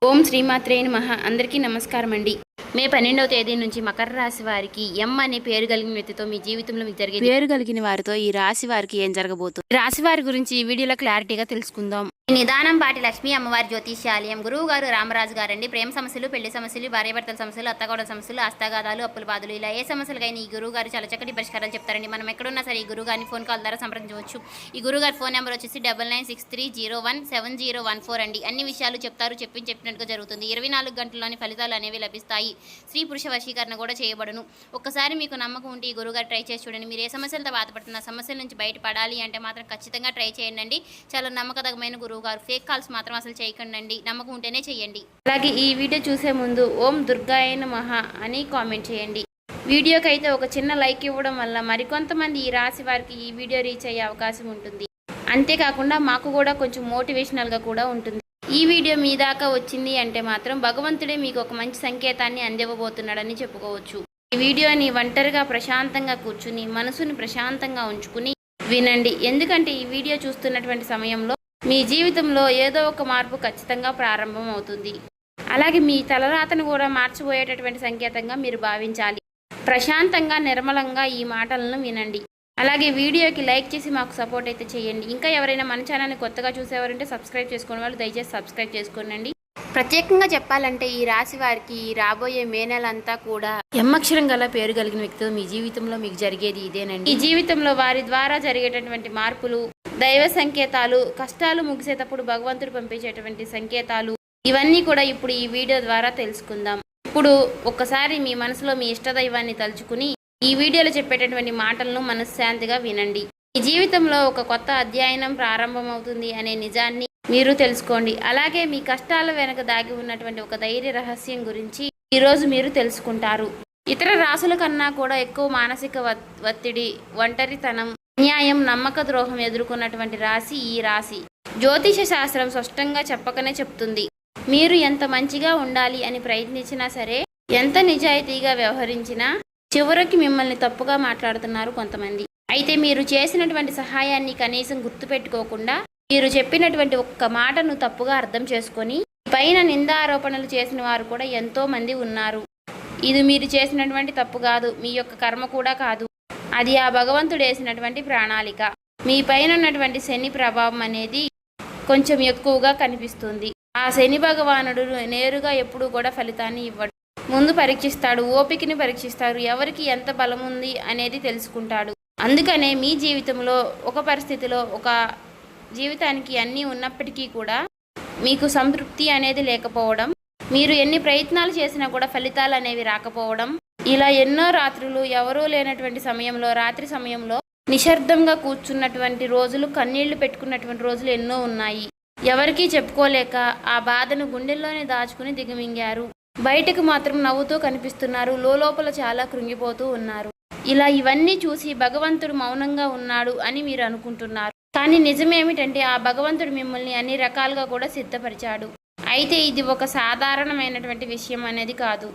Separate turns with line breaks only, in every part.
ఓం శ్రీమాత్రే నమః. అందరికీ నమస్కారం అండి. మే 12వ తేదీ నుంచి మకర రాశి వారికి ఎం అనే పేరు కలిగిన వ్యక్తితో మీ జీవితంలో మీకు జరిగే పేరు కలిగిన వారితో ఈ రాశి వారికి ఏం జరగబోతుంది, రాశి వారి గురించి ఈ వీడియోలో క్లారిటీగా తెలుసుకుందాం. నిదానం పాటి లక్ష్మీ అమ్మవారి జ్యోతిష్యాలయం గురువు గారు రామరాజు గారండి. ప్రేమ సమస్యలు, పెళ్లి సమస్యలు, భార్యాభర్తల సమస్యలు, అత్తగోడల సమస్యలు, హస్తగాదాలు, అప్పుల బాధలు, ఇలా ఏ సమస్యలకైనా ఈ గురువు గారు చాలా చక్కటి పరిష్కారాలు చెప్తారండి. మనం ఎక్కడున్నా సరే ఈ గురువు గారిని ఫోన్ కాల్ ద్వారా సంప్రదించవచ్చు. ఈ గురువు గారి ఫోన్ నెంబర్ వచ్చేసి 9963017014 అండి. అన్ని విషయాలు చెప్తారు, చెప్పినట్టుగా జరుగుతుంది. 24 గంటల్లోని ఫలితాలు అనేవి లభిస్తాయి. స్త్రీ పురుష వశీకరణ కూడా చేయబడును. ఒక్కసారి మీకు నమ్మకం ఉంటే ఈ గురువు గారు ట్రై చేసి చూడండి. మీరు ఏ సమస్యలతో బాధపడుతున్న సమస్యల నుంచి బయటపడాలి అంటే మాత్రం ఖచ్చితంగా ట్రై చేయండి. చాలా నమ్మకదగమైన గురువు గారు. ఫేక్ కాల్స్ మాత్రం అసలు చేయకండి. నమ్మకం ఉంటేనే చేయండి. అలాగే ఈ వీడియో చూసే ముందు ఓం దుర్గాయ నమః అని కామెంట్ చేయండి. వీడియోకి అయితే ఒక చిన్న లైక్ ఇవ్వడం వల్ల మరికొంతమంది ఈ రాశి వారికి ఈ వీడియో రీచ్ అయ్యే అవకాశం ఉంటుంది. అంతేకాకుండా మాకు కూడా కొంచెం మోటివేషనల్గా కూడా ఉంటుంది. ఈ వీడియో మీ దాకా వచ్చింది అంటే మాత్రం భగవంతుడే మీకు ఒక మంచి సంకేతాన్ని అందివ్వబోతున్నాడని చెప్పుకోవచ్చు. ఈ వీడియోని ఒంటరిగా ప్రశాంతంగా కూర్చుని మనసుని ప్రశాంతంగా ఉంచుకుని వినండి. ఎందుకంటే ఈ వీడియో చూస్తున్నటువంటి సమయంలో మీ జీవితంలో ఏదో ఒక మార్పు ఖచ్చితంగా ప్రారంభం అవుతుంది. అలాగే మీ తలరాతను కూడా మార్చిపోయేటటువంటి సంకేతంగా మీరు భావించాలి. ప్రశాంతంగా నిర్మలంగా ఈ మాటలను వినండి. అలాగే వీడియోకి లైక్ చేసి మాకు సపోర్ట్ అయితే చేయండి. ఇంకా ఎవరైనా మన ఛానల్ని కొత్తగా చూసేవారంటే సబ్స్క్రైబ్ చేసుకునే వాళ్ళు దయచేసి సబ్స్క్రైబ్ చేసుకోండి. ప్రత్యేకంగా చెప్పాలంటే ఈ రాశి వారికి రాబోయే మే నెలంతా కూడా ఎమ్మక్షరం గల పేరు కలిగిన వ్యక్తితో మీ జీవితంలో మీకు జరిగేది ఇదేనండి. ఈ జీవితంలో వారి ద్వారా జరిగేటటువంటి మార్పులు, దైవ సంకేతాలు, కష్టాలు ముగిసేటప్పుడు భగవంతుడు పంపించేటువంటి సంకేతాలు, ఇవన్నీ కూడా ఇప్పుడు ఈ వీడియో ద్వారా తెలుసుకుందాం. ఇప్పుడు ఒక్కసారి మీ మనసులో మీ ఇష్టదైవాన్ని తలుచుకుని ఈ వీడియోలో చెప్పేటటువంటి మాటలను మనశ్శాంతిగా వినండి. ఈ జీవితంలో ఒక కొత్త అధ్యయనం ప్రారంభమవుతుంది అనే నిజాన్ని మీరు తెలుసుకోండి. అలాగే మీ కష్టాల వెనక దాగి ఉన్నటువంటి ఒక ధైర్య రహస్యం గురించి ఈరోజు మీరు తెలుసుకుంటారు. ఇతర రాశుల కన్నా కూడా ఎక్కువ మానసిక ఒత్తిడి, ఒంటరితనం, అన్యాయం, నమ్మక ద్రోహం ఎదుర్కొన్నటువంటి రాశి ఈ రాశి. జ్యోతిష శాస్త్రం స్పష్టంగా చెప్పకనే చెప్తుంది. మీరు ఎంత మంచిగా ఉండాలి అని ప్రయత్నించినా సరే, ఎంత నిజాయితీగా వ్యవహరించినా చివరికి మిమ్మల్ని తప్పుగా మాట్లాడుతున్నారు కొంతమంది. అయితే మీరు చేసినటువంటి సహాయాన్ని కనీసం గుర్తుపెట్టుకోకుండా మీరు చెప్పినటువంటి ఒక్క మాటను తప్పుగా అర్థం చేసుకొని పైన నిందారోపణలు చేసిన వారు కూడా ఎంతో మంది ఉన్నారు. ఇది మీరు చేసినటువంటి తప్పు కాదు, మీ యొక్క కర్మ కూడా కాదు. అది ఆ భగవంతుడు వేసినటువంటి ప్రణాళిక. మీ పైన ఉన్నటువంటి శని ప్రభావం అనేది కొంచెం ఎక్కువగా కనిపిస్తుంది. ఆ శని భగవానుడు నేరుగా ఎప్పుడూ కూడా ఫలితాన్ని ఇవ్వడు. ముందు పరీక్షిస్తాడు, ఓపికని పరీక్షిస్తాడు, ఎవరికి ఎంత బలం ఉంది అనేది తెలుసుకుంటాడు. అందుకనే మీ జీవితంలో ఒక పరిస్థితిలో ఒక జీవితానికి అన్నీ ఉన్నప్పటికీ కూడా మీకు సంతృప్తి అనేది లేకపోవడం, మీరు ఎన్ని ప్రయత్నాలు చేసినా కూడా ఫలితాలు అనేవి రాకపోవడం, ఇలా ఎన్నో రాత్రులు ఎవరూ లేనటువంటి సమయంలో, రాత్రి సమయంలో నిశ్శబ్దంగా కూర్చున్నటువంటి రోజులు, కన్నీళ్లు పెట్టుకున్నటువంటి రోజులు ఎన్నో ఉన్నాయి. ఎవరికీ చెప్పుకోలేక ఆ బాధను గుండెల్లోనే దాచుకుని దిగమింగారు. బయటకు మాత్రం నవ్వుతూ కనిపిస్తున్నారు, లోపల చాలా కృంగిపోతూ ఉన్నారు. ఇలా ఇవన్నీ చూసి భగవంతుడు మౌనంగా ఉన్నాడు అని మీరు అనుకుంటున్నారు. కానీ నిజమేమిటంటే ఆ భగవంతుడు మిమ్మల్ని అన్ని రకాలుగా కూడా సిద్ధపరిచాడు. అయితే ఇది ఒక సాధారణమైనటువంటి విషయం అనేది కాదు.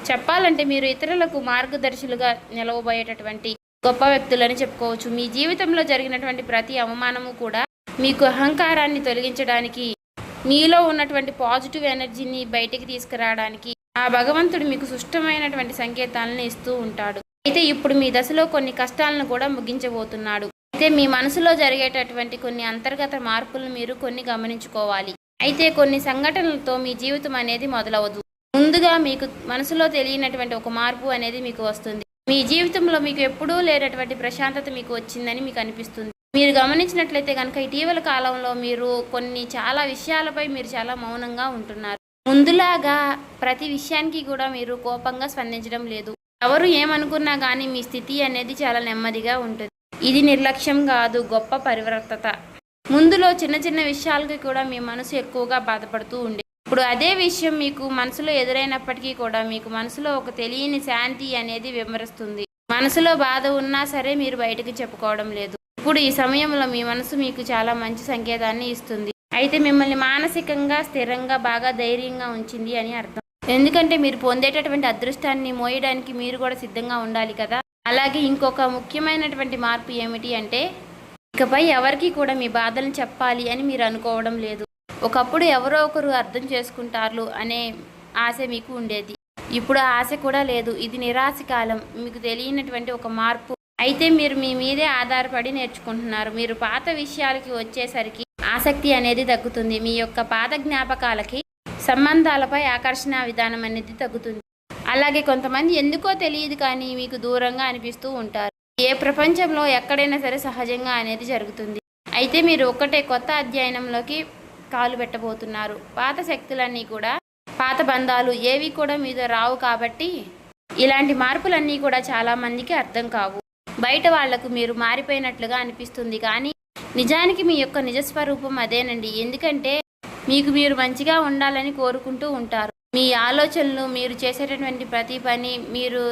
చెప్పాలంటే మీరు ఇతరులకు మార్గదర్శులుగా నిలవబోయేటటువంటి గొప్ప వ్యక్తులని చెప్పుకోవచ్చు. మీ జీవితంలో జరిగినటువంటి ప్రతి అవమానము కూడా మీకు అహంకారాన్ని తొలగించడానికి, మీలో ఉన్నటువంటి పాజిటివ్ ఎనర్జీని బయటికి తీసుకురావడానికి ఆ భగవంతుడు మీకు సుష్టమైనటువంటి సంకేతాలను ఇస్తూ ఉంటాడు. అయితే ఇప్పుడు మీ దశలో కొన్ని కష్టాలను కూడా ముగించబోతున్నాడు. అయితే మీ మనసులో జరిగేటటువంటి కొన్ని అంతర్గత మార్పులను మీరు కొన్ని గమనించుకోవాలి. అయితే కొన్ని సంఘటనలతో మీ జీవితం అనేది మొదలవదు. ముందుగా మీకు మనసులో తెలియనటువంటి ఒక మార్పు అనేది మీకు వస్తుంది. మీ జీవితంలో మీకు ఎప్పుడూ లేనటువంటి ప్రశాంతత మీకు వచ్చిందని మీకు అనిపిస్తుంది. మీరు గమనించినట్లయితే కనుక ఇటీవల కాలంలో మీరు చాలా విషయాలపై మీరు చాలా మౌనంగా ఉంటున్నారు. ముందులాగా ప్రతి విషయానికి కూడా మీరు కోపంగా స్పందించడం లేదు. ఎవరు ఏమనుకున్నా కానీ మీ స్థితి అనేది చాలా నెమ్మదిగా ఉంటుంది. ఇది నిర్లక్ష్యం కాదు, గొప్ప పరివర్తత. ముందులో చిన్న చిన్న విషయాలకి కూడా మీ మనసు ఎక్కువగా బాధపడుతూ ఉండే, ఇప్పుడు అదే విషయం మీకు మనసులో ఎదురైనప్పటికీ కూడా మీకు మనసులో ఒక తెలియని శాంతి అనేది విమరిస్తుంది. మనసులో బాధ ఉన్నా సరే మీరు బయటకు చెప్పుకోవడం లేదు. ఇప్పుడు ఈ సమయంలో మీ మనసు మీకు చాలా మంచి సంకేతాన్ని ఇస్తుంది. అయితే మిమ్మల్ని మానసికంగా స్థిరంగా బాగా ధైర్యంగా ఉంచింది అని అర్థం. ఎందుకంటే మీరు పొందేటటువంటి అదృష్టాన్ని మోయడానికి మీరు కూడా సిద్ధంగా ఉండాలి కదా. అలాగే ఇంకొక ముఖ్యమైనటువంటి మార్పు ఏమిటి అంటే, ఇకపై ఎవరికి కూడా మీ బాధలను చెప్పాలి అని మీరు అనుకోవడం లేదు. ఒకప్పుడు ఎవరో ఒకరు అర్థం చేసుకుంటారు అనే ఆశ మీకు ఉండేది. ఇప్పుడు ఆ ఆశ కూడా లేదు. ఇది నిరాశ కాలం. మీకు తెలియనటువంటి ఒక మార్పు. అయితే మీరు మీ మీదే ఆధారపడి నేర్చుకుంటున్నారు. మీరు పాత విషయాలకి వచ్చేసరికి ఆసక్తి అనేది తగ్గుతుంది. మీ యొక్క పాత జ్ఞాపకాలకి, సంబంధాలపై ఆకర్షణ విధానం అనేది తగ్గుతుంది. అలాగే కొంతమంది ఎందుకో తెలియదు కానీ మీకు దూరంగా అనిపిస్తూ ఉంటారు. ఏ ప్రపంచంలో ఎక్కడైనా సరే సహజంగా అనేది జరుగుతుంది. అయితే మీరు ఒక్కటే కొత్త అధ్యయనంలోకి కాలు పెట్టబోతున్నారు. పాత శక్తులన్నీ కూడా, పాత బంధాలు ఏవి కూడా మీతో రావు. కాబట్టి ఇలాంటి మార్పులన్నీ కూడా చాలామందికి అర్థం కావు. బయట వాళ్లకు మీరు మారిపోయినట్లుగా అనిపిస్తుంది కానీ నిజానికి మీ యొక్క నిజస్వరూపం అదేనండి. ఎందుకంటే మీకు మీరు మంచిగా ఉండాలని కోరుకుంటూ ఉంటారు. మీ ఆలోచనలు, మీరు చేసేటటువంటి ప్రతి పని, మీరు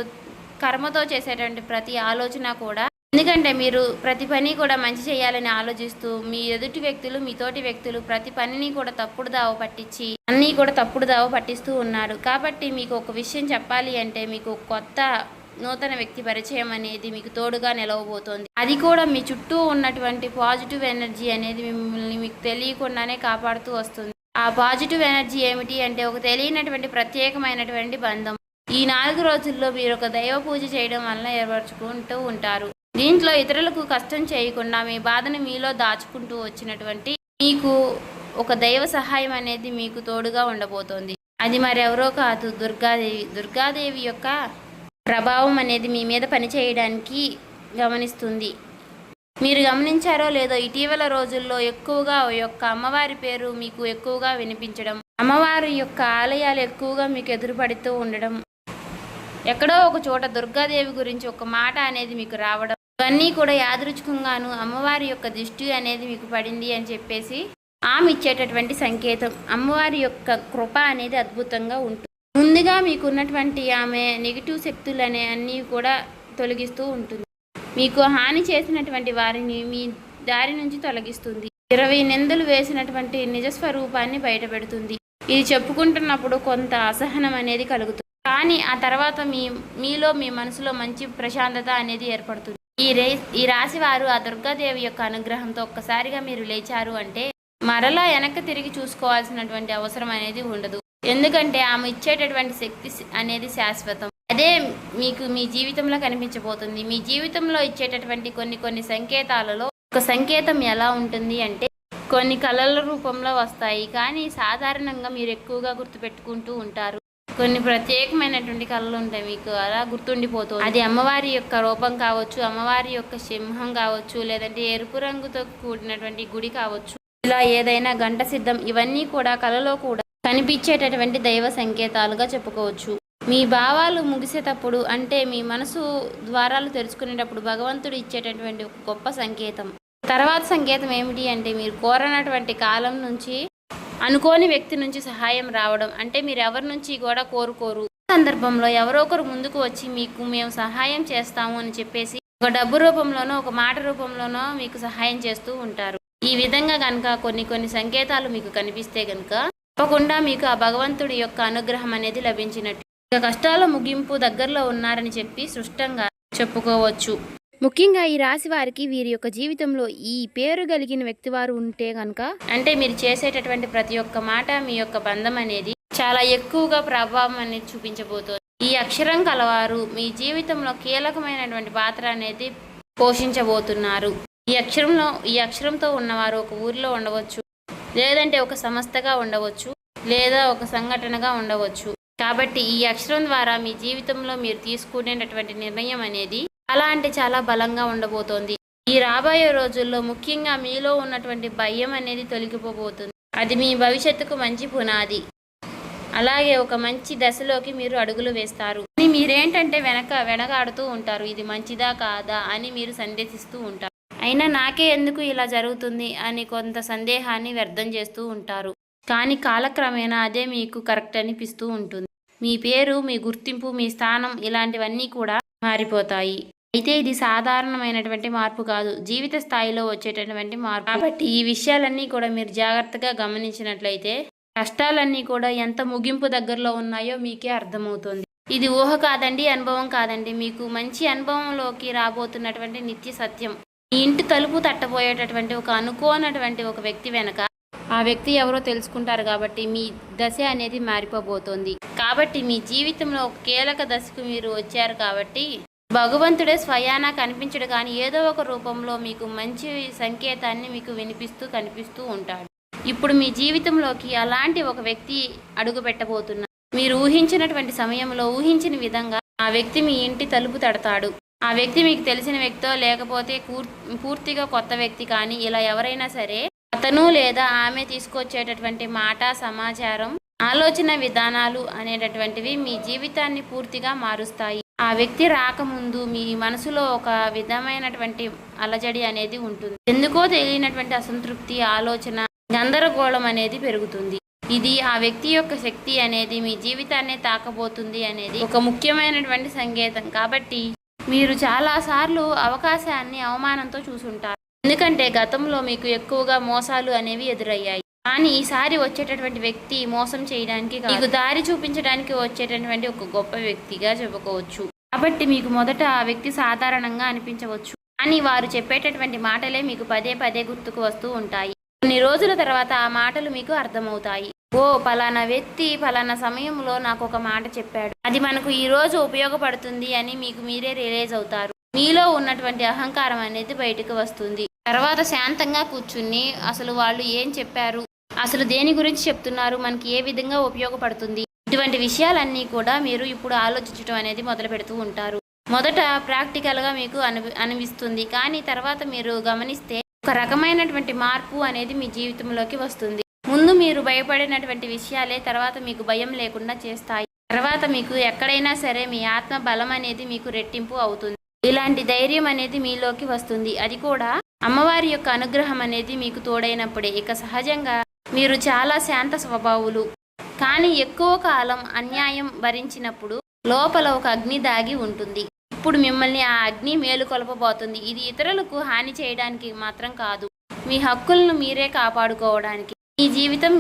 కర్మతో చేసేటువంటి ప్రతి ఆలోచన కూడా, ఎందుకంటే మీరు ప్రతి పని కూడా మంచి చేయాలని ఆలోచిస్తూ మీ ఎదుటి వ్యక్తులు, మీ తోటి వ్యక్తులు ప్రతి పనిని కూడా తప్పుడు దావ పట్టించి అన్నీ కూడా తప్పుడు దావ పట్టిస్తూ ఉన్నారు. కాబట్టి మీకు ఒక విషయం చెప్పాలి అంటే మీకు కొత్త నూతన వ్యక్తి పరిచయం అనేది మీకు తోడుగా నిలవబోతోంది. అది కూడా మీ చుట్టూ ఉన్నటువంటి పాజిటివ్ ఎనర్జీ అనేది మిమ్మల్ని మీకు తెలియకుండానే కాపాడుతూ వస్తుంది. ఆ పాజిటివ్ ఎనర్జీ ఏమిటి అంటే ఒక తెలియనటువంటి ప్రత్యేకమైనటువంటి బంధం. ఈ 4 రోజుల్లో మీరు ఒక దైవ పూజ చేయడం వల్ల ఏర్పరచుకుంటూ ఉంటారు. దీంట్లో ఇతరులకు కష్టం చేయకుండా మీ బాధను మీలో దాచుకుంటూ వచ్చినటువంటి మీకు ఒక దైవ సహాయం అనేది మీకు తోడుగా ఉండబోతోంది. అది మరెవరో కాదు, దుర్గాదేవి. దుర్గాదేవి యొక్క ప్రభావం అనేది మీ మీద పనిచేయడానికి గమనిస్తుంది. మీరు గమనించారో లేదో ఇటీవల రోజుల్లో ఎక్కువగా యొక్క అమ్మవారి పేరు మీకు ఎక్కువగా వినిపించడం, అమ్మవారి యొక్క ఆలయాలు ఎక్కువగా మీకు ఎదురుపడుతూ ఉండడం, ఎక్కడో ఒక చోట దుర్గాదేవి గురించి ఒక మాట అనేది మీకు రావడం, ఇవన్నీ కూడా యాదృచ్ఛికంగాను అమ్మవారి యొక్క దృష్టి అనేది మీకు పడింది అని చెప్పేసి ఆమె ఇచ్చేటటువంటి సంకేతం. అమ్మవారి యొక్క కృప అనేది అద్భుతంగా ఉంటుంది. ముందుగా మీకున్నటువంటి ఆమె నెగిటివ్ శక్తులు అనే అన్నీ కూడా తొలగిస్తూ ఉంటుంది. మీకు హాని చేసినటువంటి వారిని మీ దారి నుంచి తొలగిస్తుంది. 20 నిందలు వేసినటువంటి నిజస్వరూపాన్ని బయటపెడుతుంది. ఇది చెప్పుకుంటున్నప్పుడు కొంత అసహనం అనేది కలుగుతుంది. కానీ ఆ తర్వాత మీలో మీ మనసులో మంచి ప్రశాంతత అనేది ఏర్పడుతుంది. ఈ రాశి వారు ఆ దుర్గాదేవి యొక్క అనుగ్రహంతో ఒక్కసారిగా మీరు లేచారు అంటే మరలా వెనక్కి తిరిగి చూసుకోవాల్సినటువంటి అవసరం అనేది ఉండదు. ఎందుకంటే ఆమె ఇచ్చేటటువంటి శక్తి అనేది శాశ్వతం. అదే మీకు మీ జీవితంలో కనిపించబోతుంది. మీ జీవితంలో ఇచ్చేటటువంటి కొన్ని సంకేతాలలో ఒక సంకేతం ఎలా ఉంటుంది అంటే కొన్ని కళల రూపంలో వస్తాయి. కానీ సాధారణంగా మీరు ఎక్కువగా గుర్తుపెట్టుకుంటూ ఉంటారు. కొన్ని ప్రత్యేకమైనటువంటి కళలు ఉంటాయి, మీకు అలా గుర్తుండిపోతుంది. అది అమ్మవారి యొక్క రూపం కావచ్చు, అమ్మవారి యొక్క సింహం కావచ్చు, లేదంటే ఎరుపు రంగుతో కూడినటువంటి గుడి కావచ్చు, ఇలా ఏదైనా గంట సిద్ధం, ఇవన్నీ కూడా కళలో కూడా కనిపించేటటువంటి దైవ సంకేతాలుగా చెప్పుకోవచ్చు. మీ భావాలు ముగిసేటప్పుడు అంటే మీ మనసు ద్వారాలు తెరుచుకునేటప్పుడు భగవంతుడు ఇచ్చేటటువంటి ఒక గొప్ప సంకేతం. తర్వాత సంకేతం ఏమిటి అంటే మీరు కోరనటువంటి కాలం నుంచి అనుకోని వ్యక్తి నుంచి సహాయం రావడం. అంటే మీరు ఎవరి నుంచి కూడా కోరుకోరు, సందర్భంలో ఎవరో ఒకరు ముందుకు వచ్చి మీకు మేము సహాయం చేస్తాము అని చెప్పేసి ఒక డబ్బు రూపంలోనో ఒక మాట రూపంలోనో మీకు సహాయం చేస్తూ ఉంటారు. ఈ విధంగా కనుక కొన్ని సంకేతాలు మీకు కనిపిస్తే కనుక తప్పకుండా మీకు ఆ భగవంతుడి యొక్క అనుగ్రహం అనేది లభించినట్టు. ఇక కష్టాల ముగింపు దగ్గరలో ఉన్నారని చెప్పి స్పష్టంగా చెప్పుకోవచ్చు. ముఖ్యంగా ఈ రాశి వారికి వీరి యొక్క జీవితంలో ఈ పేరు కలిగిన వ్యక్తి వారు ఉంటే కనుక అంటే మీరు చేసేటటువంటి ప్రతి ఒక్క మాట మీ యొక్క బంధం అనేది చాలా ఎక్కువగా ప్రభావం అనేది చూపించబోతోంది. ఈ అక్షరం కలవారు మీ జీవితంలో కీలకమైనటువంటి పాత్ర అనేది పోషించబోతున్నారు. ఈ అక్షరంతో ఉన్నవారు ఒక ఊరిలో ఉండవచ్చు, లేదంటే ఒక సంస్థగా ఉండవచ్చు, లేదా ఒక సంఘటనగా ఉండవచ్చు. కాబట్టి ఈ అక్షరం ద్వారా మీ జీవితంలో మీరు తీసుకునేటటువంటి నిర్ణయం అనేది చాలా అంటే చాలా బలంగా ఉండబోతోంది. ఈ రాబోయే రోజుల్లో ముఖ్యంగా మీలో ఉన్నటువంటి భయం అనేది తొలగిపోబోతుంది. అది మీ భవిష్యత్తుకు మంచి పునాది. అలాగే ఒక మంచి దశలోకి మీరు అడుగులు వేస్తారు. మీరేంటంటే వెనకాడుతూ ఉంటారు, ఇది మంచిదా కాదా అని మీరు సందేహిస్తూ ఉంటారు. అయినా నాకే ఎందుకు ఇలా జరుగుతుంది అని కొంత సందేహాన్ని వ్యర్థం చేస్తూ ఉంటారు. కానీ కాలక్రమేణా అదే మీకు కరెక్ట్ అనిపిస్తూ ఉంటుంది. మీ పేరు, మీ గుర్తింపు, మీ స్థానం ఇలాంటివన్నీ కూడా మారిపోతాయి. అయితే ఇది సాధారణమైనటువంటి మార్పు కాదు, జీవిత స్థాయిలో వచ్చేటటువంటి మార్పు. కాబట్టి ఈ విషయాలన్నీ కూడా మీరు జాగ్రత్తగా గమనించినట్లయితే కష్టాలన్నీ కూడా ఎంత ముగింపు దగ్గరలో ఉన్నాయో మీకే అర్థమవుతుంది. ఇది ఊహ కాదండి, అనుభవం కాదండి, మీకు మంచి అనుభవంలోకి రాబోతున్నటువంటి నిత్య సత్యం. మీ ఇంటి తలుపు తట్టబోయేటటువంటి ఒక అనుకోనటువంటి ఒక వ్యక్తి వెనక ఆ వ్యక్తి ఎవరో తెలుసుకుంటారు కాబట్టి మీ దశ అనేది మారిపోబోతోంది. కాబట్టి మీ జీవితంలో ఒక కీలక దశకు మీరు వచ్చారు కాబట్టి భగవంతుడే స్వయానా కనిపించడు కానీ ఏదో ఒక రూపంలో మీకు మంచి సంకేతాన్ని మీకు వినిపిస్తూ కనిపిస్తూ ఉంటాడు. ఇప్పుడు మీ జీవితంలోకి అలాంటి ఒక వ్యక్తి అడుగు పెట్టబోతున్నారు. మీరు ఊహించినటువంటి సమయంలో ఊహించిన విధంగా ఆ వ్యక్తి మీ ఇంటి తలుపు తడతాడు. ఆ వ్యక్తి మీకు తెలిసిన వ్యక్తో లేకపోతే పూర్తిగా కొత్త వ్యక్తి కానీ ఇలా ఎవరైనా సరే అతను లేదా ఆమె తీసుకొచ్చేటటువంటి మాట, సమాచారం, ఆలోచన విధానాలు అనేటటువంటివి మీ జీవితాన్ని పూర్తిగా మారుస్తాయి. ఆ వ్యక్తి రాకముందు మీ మనసులో ఒక విధమైనటువంటి అలజడి అనేది ఉంటుంది. ఎందుకో తెలియనటువంటి అసంతృప్తి, ఆలోచన, గందరగోళం అనేది పెరుగుతుంది. ఇది ఆ వ్యక్తి యొక్క శక్తి అనేది మీ జీవితాన్ని తాకబోతుంది అనేది ఒక ముఖ్యమైనటువంటి సంకేతం. కాబట్టి మీరు చాలాసార్లు అవకాశాన్ని అవమానంతో చూసుంటారు. ఎందుకంటే గతంలో మీకు ఎక్కువగా మోసాలు అనేవి ఎదురయ్యాయి. కానీ ఈసారి వచ్చేటటువంటి వ్యక్తి మోసం చేయడానికి మీకు దారి చూపించడానికి వచ్చేటటువంటి ఒక గొప్ప వ్యక్తిగా చెప్పుకోవచ్చు. కాబట్టి మీకు మొదట ఆ వ్యక్తి సాధారణంగా అనిపించవచ్చు, కానీ వారు చెప్పేటటువంటి మాటలే మీకు పదే పదే గుర్తుకు వస్తూ ఉంటాయి. కొన్ని రోజుల తర్వాత ఆ మాటలు మీకు అర్థమవుతాయి. ఓ పలానా వ్యక్తి పలానా సమయంలో నాకు ఒక మాట చెప్పాడు, అది మనకు ఈ రోజు ఉపయోగపడుతుంది అని మీకు మీరే రియలైజ్ అవుతారు. మీలో ఉన్నటువంటి అహంకారం అనేది బయటకు వస్తుంది. తర్వాత శాంతంగా కూర్చుని అసలు వాళ్ళు ఏం చెప్పారు, అసలు దేని గురించి చెప్తున్నారు, మనకి ఏ విధంగా ఉపయోగపడుతుంది, ఇటువంటి విషయాలన్నీ కూడా మీరు ఇప్పుడు ఆలోచించడం అనేది మొదలు పెడుతూ ఉంటారు. మొదట ప్రాక్టికల్గా మీకు అనిపిస్తుంది, కానీ తర్వాత మీరు గమనిస్తే ఒక రకమైనటువంటి మార్పు అనేది మీ జీవితంలోకి వస్తుంది. ముందు మీరు భయపడినటువంటి విషయాలే తర్వాత మీకు భయం లేకుండా చేస్తాయి. తర్వాత మీకు ఎక్కడైనా సరే మీ ఆత్మ బలం అనేది మీకు రెట్టింపు అవుతుంది. ఇలాంటి ధైర్యం అనేది మీలోకి వస్తుంది. అది కూడా అమ్మవారి యొక్క అనుగ్రహం అనేది మీకు తోడైనప్పుడే. ఇక సహజంగా మీరు చాలా శాంత స్వభావులు, కానీ ఎక్కువ కాలం అన్యాయం భరించినప్పుడు లోపల ఒక అగ్ని దాగి ఉంటుంది. ఇప్పుడు మిమ్మల్ని ఆ అగ్ని మేలుకొల్పబోతుంది. ఇది ఇతరులకు హాని చేయడానికి మాత్రం కాదు, మీ హక్కులను మీరే కాపాడుకోవడానికి, మీ జీవితం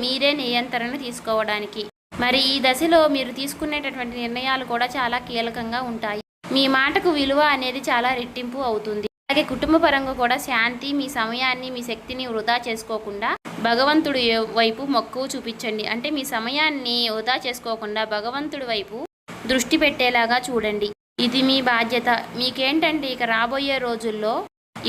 మీరే నియంత్రణ తీసుకోవడానికి. మరి ఈ దశలో మీరు తీసుకునేటటువంటి నిర్ణయాలు కూడా చాలా కీలకంగా ఉంటాయి. మీ మాటకు విలువ అనేది చాలా రెట్టింపు అవుతుంది. అలాగే కుటుంబ పరంగా కూడా శాంతి, మీ సమయాన్ని, మీ శక్తిని వృధా చేసుకోకుండా భగవంతుడి వైపు మక్కువ చూపించండి. అంటే మీ సమయాన్ని వృధా చేసుకోకుండా భగవంతుడి వైపు దృష్టి పెట్టేలాగా చూడండి. ఇది మీ బాధ్యత. మీకేంటంటే ఇక రాబోయే రోజుల్లో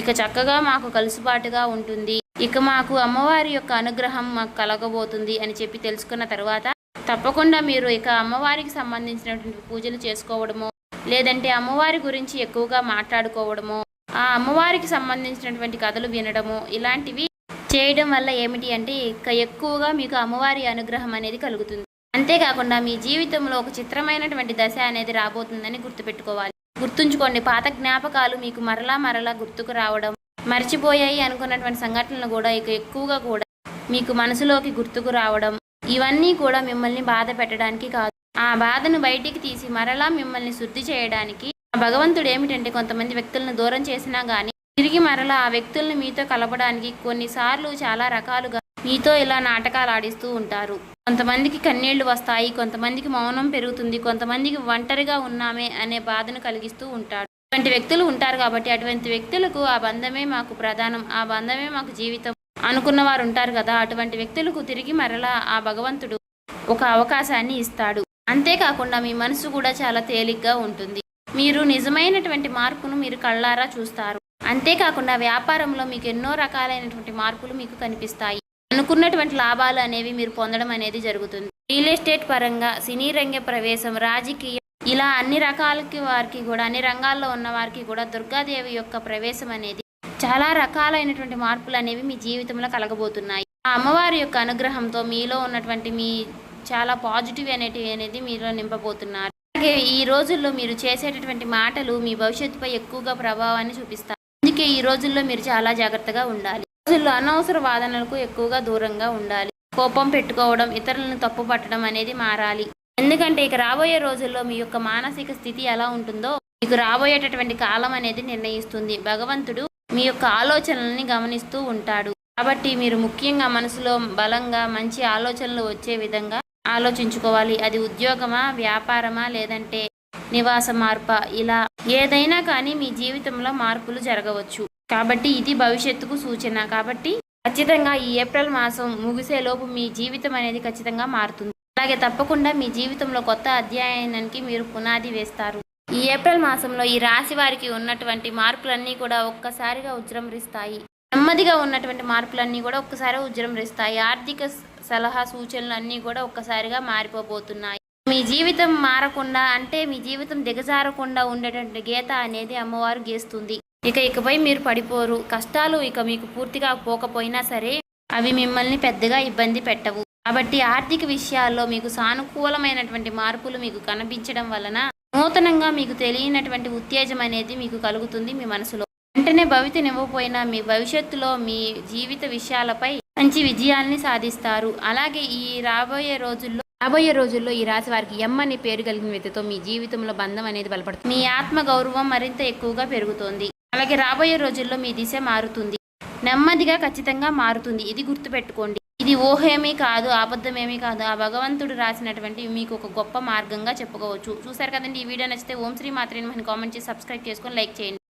ఇక చక్కగా మాకు కలుసుబాటుగా ఉంటుంది, ఇక మాకు అమ్మవారి యొక్క అనుగ్రహం మాకు కలగబోతుంది అని చెప్పి తెలుసుకున్న తర్వాత తప్పకుండా మీరు ఇక అమ్మవారికి సంబంధించినటువంటి పూజలు చేసుకోవడమో, లేదంటే అమ్మవారి గురించి ఎక్కువగా మాట్లాడుకోవడమో, ఆ అమ్మవారికి సంబంధించినటువంటి కథలు వినడము, ఇలాంటివి చేయడం వల్ల ఏమిటి అంటే ఇక ఎక్కువగా మీకు అమ్మవారి అనుగ్రహం అనేది కలుగుతుంది. అంతేకాకుండా మీ జీవితంలో ఒక చిత్రమైనటువంటి దశ అనేది రాబోతుందని గుర్తుపెట్టుకోవాలి. గుర్తుంచుకోండి, పాత జ్ఞాపకాలు మీకు మరలా గుర్తుకు రావడం, మర్చిపోయాయి అనుకున్నటువంటి సంఘటనలు కూడా ఇక ఎక్కువగా కూడా మీకు మనసులోకి గుర్తుకు రావడం, ఇవన్నీ కూడా మిమ్మల్ని బాధ పెట్టడానికి కాదు, ఆ బాధను బయటికి తీసి మరలా మిమ్మల్ని శుద్ధి చేయడానికి. భగవంతుడు ఏమిటంటే కొంతమంది వ్యక్తులను దూరం చేసినా కానీ తిరిగి మరలా ఆ వ్యక్తులను మీతో కలపడానికి కొన్నిసార్లు చాలా రకాలుగా మీతో ఇలా నాటకాలు ఆడిస్తూ ఉంటారు. కొంతమందికి కన్నీళ్లు వస్తాయి, కొంతమందికి మౌనం పెరుగుతుంది, కొంతమందికి ఒంటరిగా ఉన్నామే అనే బాధను కలిగిస్తూ ఉంటాడు. అటువంటి వ్యక్తులు ఉంటారు. కాబట్టి అటువంటి వ్యక్తులకు ఆ బంధమే మాకు ప్రధానం, ఆ బంధమే మాకు జీవితం అనుకున్న వారు ఉంటారు కదా, అటువంటి వ్యక్తులకు తిరిగి మరలా ఆ భగవంతుడు ఒక అవకాశాన్ని ఇస్తాడు. అంతేకాకుండా మీ మనసు కూడా చాలా తేలిగ్గా ఉంటుంది. మీరు నిజమైనటువంటి మార్పును మీరు కళ్ళారా చూస్తారు. అంతేకాకుండా వ్యాపారంలో మీకు ఎన్నో రకాలైనటువంటి మార్పులు మీకు కనిపిస్తాయి. అనుకున్నటువంటి లాభాలు అనేవి మీరు పొందడం అనేది జరుగుతుంది. రియల్ ఎస్టేట్ పరంగా, సినీ రంగ ప్రవేశం, రాజకీయం, ఇలా అన్ని రకాలకి వారికి కూడా, అన్ని రంగాల్లో ఉన్న వారికి కూడా దుర్గాదేవి యొక్క ప్రవేశం అనేది చాలా రకాలైనటువంటి మార్పులు అనేవి మీ జీవితంలో కలగబోతున్నాయి. ఆ అమ్మవారి యొక్క అనుగ్రహంతో మీలో ఉన్నటువంటి మీ చాలా పాజిటివ్ అనేది మీలో నింపబోతున్నారు. అలాగే ఈ రోజుల్లో మీరు చేసేటటువంటి మాటలు మీ భవిష్యత్తుపై ఎక్కువగా ప్రభావాన్ని చూపిస్తాయి. అందుకే ఈ రోజుల్లో మీరు చాలా జాగ్రత్తగా ఉండాలి. రోజుల్లో అనవసర వాదనలకు ఎక్కువగా దూరంగా ఉండాలి. కోపం పెట్టుకోవడం, ఇతరులను తప్పు పట్టడం అనేది మారాలి. ఎందుకంటే ఇక రాబోయే రోజుల్లో మీ యొక్క మానసిక స్థితి ఎలా ఉంటుందో మీకు రాబోయేటటువంటి కాలం అనేది నిర్ణయిస్తుంది. భగవంతుడు మీ యొక్క ఆలోచనల్ని గమనిస్తూ ఉంటాడు. కాబట్టి మీరు ముఖ్యంగా మనసులో బలంగా మంచి ఆలోచనలు వచ్చే విధంగా ఆలోచించుకోవాలి. అది ఉద్యోగమా, వ్యాపారమా, లేదంటే నివాస మార్పా, ఇలా ఏదైనా కానీ మీ జీవితంలో మార్పులు జరగవచ్చు. కాబట్టి ఇది భవిష్యత్తుకు సూచన. కాబట్టి ఖచ్చితంగా ఈ ఏప్రిల్ మాసం ముగిసేలోపు మీ జీవితం అనేది ఖచ్చితంగా మారుతుంది. అలాగే తప్పకుండా మీ జీవితంలో కొత్త అధ్యాయానికి మీరు పునాది వేస్తారు. ఈ ఏప్రిల్ మాసంలో ఈ రాశి వారికి ఉన్నటువంటి మార్పులన్నీ కూడా ఒక్కసారిగా ఉజృంభిస్తాయి. నెమ్మదిగా ఉన్నటువంటి మార్పులన్నీ కూడా ఒక్కసారి ఉజృంభిస్తాయి. ఆర్థిక సలహా సూచనలు అన్నీ కూడా ఒక్కసారిగా మారిపోబోతున్నాయి. మీ జీవితం మారకుండా అంటే మీ జీవితం దిగజారకుండా ఉండేటువంటి గీత అనేది అమ్మవారు గీస్తుంది. ఇకపై మీరు పడిపోరు. కష్టాలు ఇక మీకు పూర్తిగా పోకపోయినా సరే అవి మిమ్మల్ని పెద్దగా ఇబ్బంది పెట్టవు. కాబట్టి ఆర్థిక విషయాల్లో మీకు సానుకూలమైనటువంటి మార్పులు మీకు కనిపించడం వలన నూతనంగా మీకు తెలియనటువంటి ఉత్తేజం అనేది మీకు కలుగుతుంది మీ మనసులో. వెంటనే భవితనివ్వకపోయినా మీ భవిష్యత్తులో మీ జీవిత విషయాలపై మంచి విజయాల్ని సాధిస్తారు. అలాగే ఈ రాబోయే రోజుల్లో ఈ రాశి వారికి ఎం అనే పేరు కలిగిన వ్యక్తితో మీ జీవితంలో బంధం అనేది బలపడుతుంది. మీ ఆత్మ గౌరవం మరింత ఎక్కువగా పెరుగుతోంది. అలాగే రాబోయే రోజుల్లో మీ దిశ మారుతుంది. నెమ్మదిగా ఖచ్చితంగా మారుతుంది. ఇది గుర్తుపెట్టుకోండి. ఇది ఊహేమీ కాదు, అబద్ధమేమీ కాదు. ఆ భగవంతుడు రాసినటువంటి మీకు ఒక గొప్ప మార్గంగా చెప్పుకోవచ్చు. చూసారు కదండి. ఈ వీడియో నచ్చితే ఓం శ్రీ మాత్రే నమః కామెంట్ చేసి సబ్స్క్రైబ్ చేసుకొని లైక్ చేయండి.